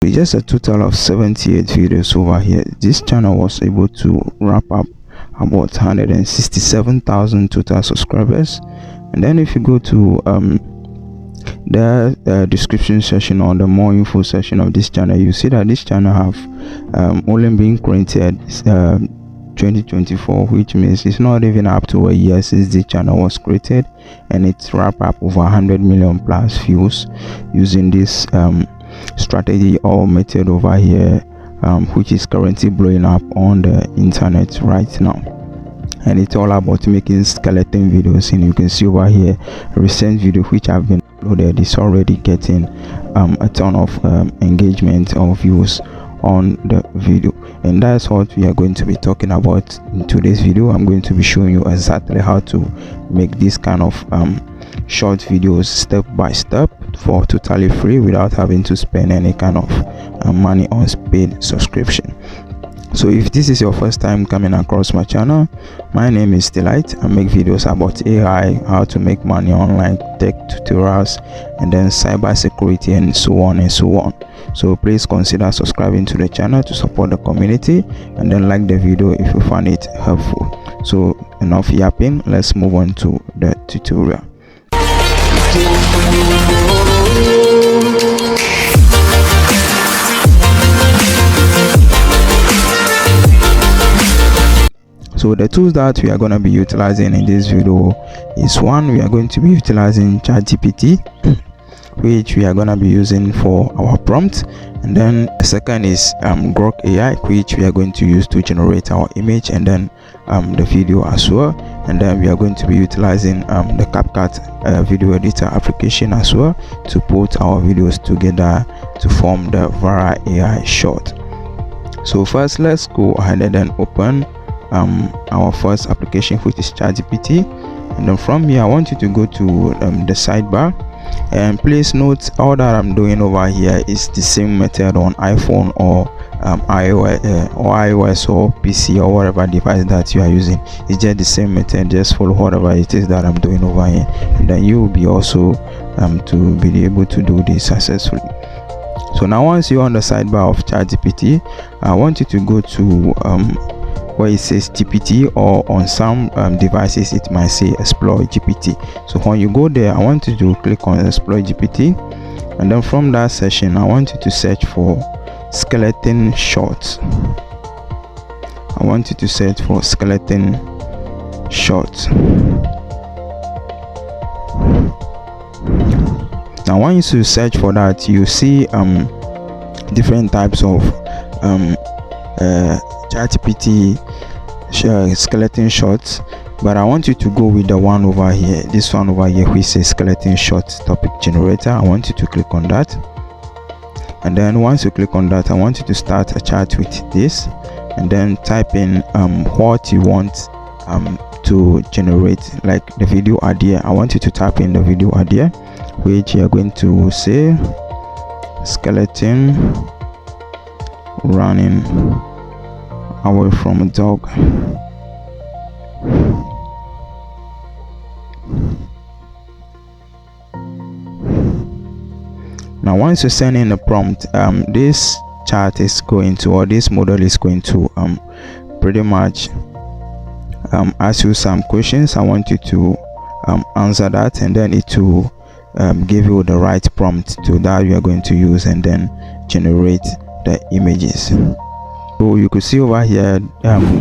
With just a total of 78 videos over here, this channel was able to wrap up about 167,000 total subscribers. And then if you go to the description section or the more info section of this channel, you see that this channel have only been created 2024, which means it's not even up to a year since the channel was created, and it's wrap up over 100 million plus views using this strategy or method over here, which is currently blowing up on the internet right now. And it's all about making skeleton videos, and you can see over here a recent video which have been uploaded is already getting a ton of engagement or views on the video. And that's what we are going to be talking about in today's video. I'm going to be showing you exactly how to make this kind of short videos step by step for totally free without having to spend any kind of money on paid subscription. So if this is your first time coming across my channel, my name is Delight. I make videos about AI, how to make money online, tech tutorials, and then cyber security, and so on and so on. So please consider subscribing to the channel to support the community, and then like the video if you find it helpful. So enough yapping, let's move on to the tutorial. So the tools that we are going to be utilizing in this video is, one, we are going to be utilizing ChatGPT, which we are going to be using for our prompt, and then the second is Grok AI, which we are going to use to generate our image and then the video as well. And then we are going to be utilizing the CapCut video editor application as well to put our videos together to form the viral AI short. So first, let's go ahead and then open our first application, which is ChatGPT. And then from here I want you to go to the sidebar, and please note all that I'm doing over here is the same method on iPhone or iOS or PC or whatever device that you are using. It's just the same method. Just follow whatever it is that I'm doing over here, and then you will be also to be able to do this successfully. So now once you're on the sidebar of ChatGPT, I want you to go to where it says GPT, or on some devices it might say Explore GPT. So when you go there, I want you to click on Explore GPT, and then from that section I want you to search for skeleton shorts. I want you to search for skeleton shorts. Now once you search for that, you see different types of ChatGPT skeleton shorts, but I want you to go with the one over here, this one over here, which says skeleton short topic generator. I want you to click on that, and then once you click on that, I want you to start a chat with this, and then type in what you want to generate, like the video idea. I want you to type in the video idea, which you are going to say skeleton running away from a dog. Now once you send in the prompt, this chart is going to, or this model is going to pretty much ask you some questions. I want you to answer that, and then it will give you the right prompt to that you are going to use, and then generate the images. So you could see over here,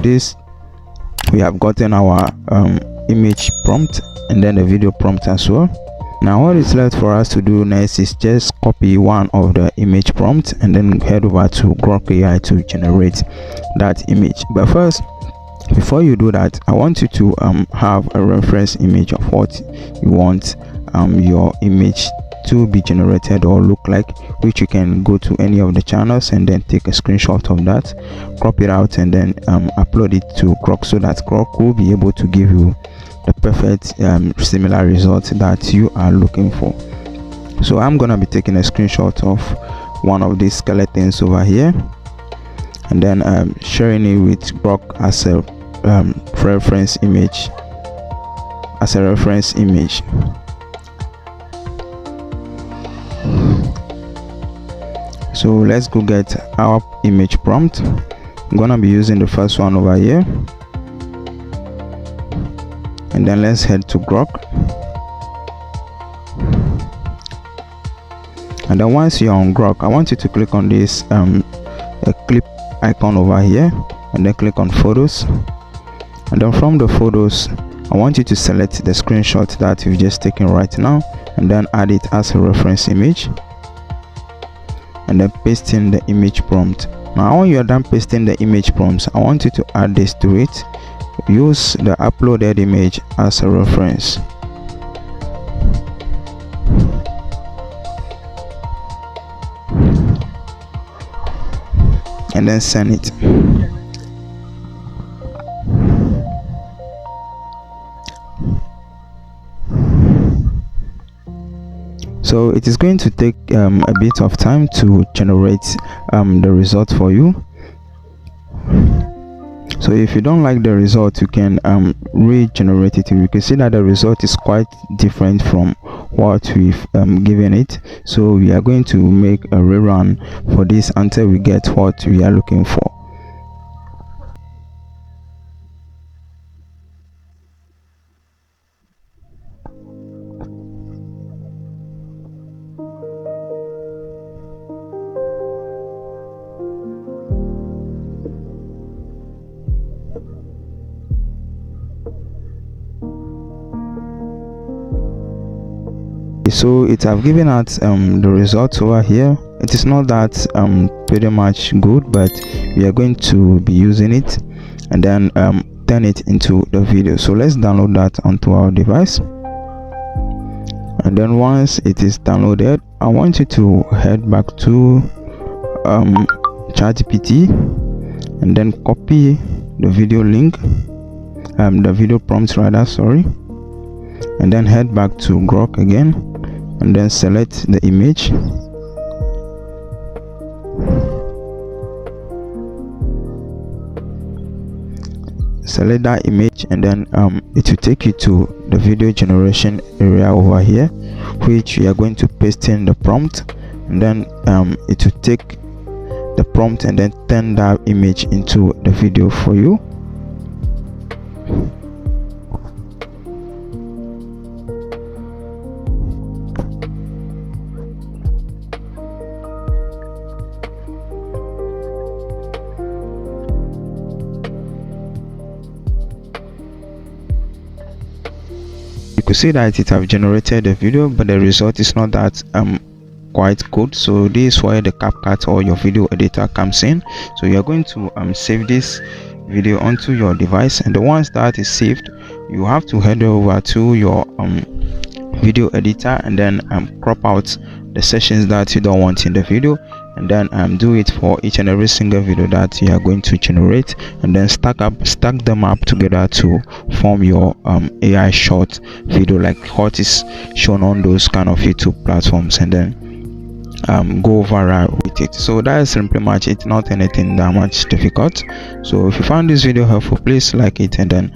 this we have gotten our image prompt and then the video prompt as well. Now what is left for us to do next is just copy one of the image prompts and then head over to Grok AI to generate that image. But first, before you do that, I want you to have a reference image of what you want your image to be generated or look like, which you can go to any of the channels and then take a screenshot of that, crop it out, and then upload it to Grok, so that Grok will be able to give you the perfect similar result that you are looking for. So I'm gonna be taking a screenshot of one of these skeletons over here, and then sharing it with Grok as a reference image. So let's go get our image prompt. I'm gonna be using the first one over here, and then let's head to Grok. And then once you're on Grok, I want you to click on this a clip icon over here, and then click on photos. And then from the photos, I want you to select the screenshot that you've just taken right now, and then add it as a reference image, and then paste in the image prompt. Now when you're done pasting the image prompts, I want you to add this to it. Use the uploaded image as a reference, and then send it. So it is going to take a bit of time to generate the result for you. So if you don't like the result, you can regenerate it. You can see that the result is quite different from what we've given it. So we are going to make a rerun for this until we get what we are looking for. So it have given us the results over here. It is not that pretty much good, but we are going to be using it and then turn it into the video. So let's download that onto our device, and then once it is downloaded, I want you to head back to ChatGPT and then copy the video link, the video prompt rather, sorry, and then head back to Grok again, and then select the image, select that image, and then it will take you to the video generation area over here, which we are going to paste in the prompt, and then it will take the prompt and then turn that image into the video for you. You could see that it have generated a video, but the result is not that quite good. So this is where the CapCut or your video editor comes in. So you are going to save this video onto your device, and the once that is saved, you have to head over to your video editor and then crop out the sections that you don't want in the video, and then do it for each and every single video that you are going to generate, and then stack them up together to form your AI short video like what is shown on those kind of YouTube platforms, and then go viral with it. So that is simply much it, not anything that much difficult. So if you found this video helpful, please like it and then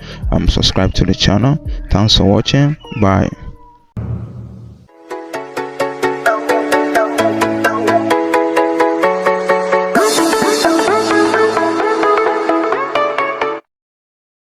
subscribe to the channel. Thanks for watching. Bye.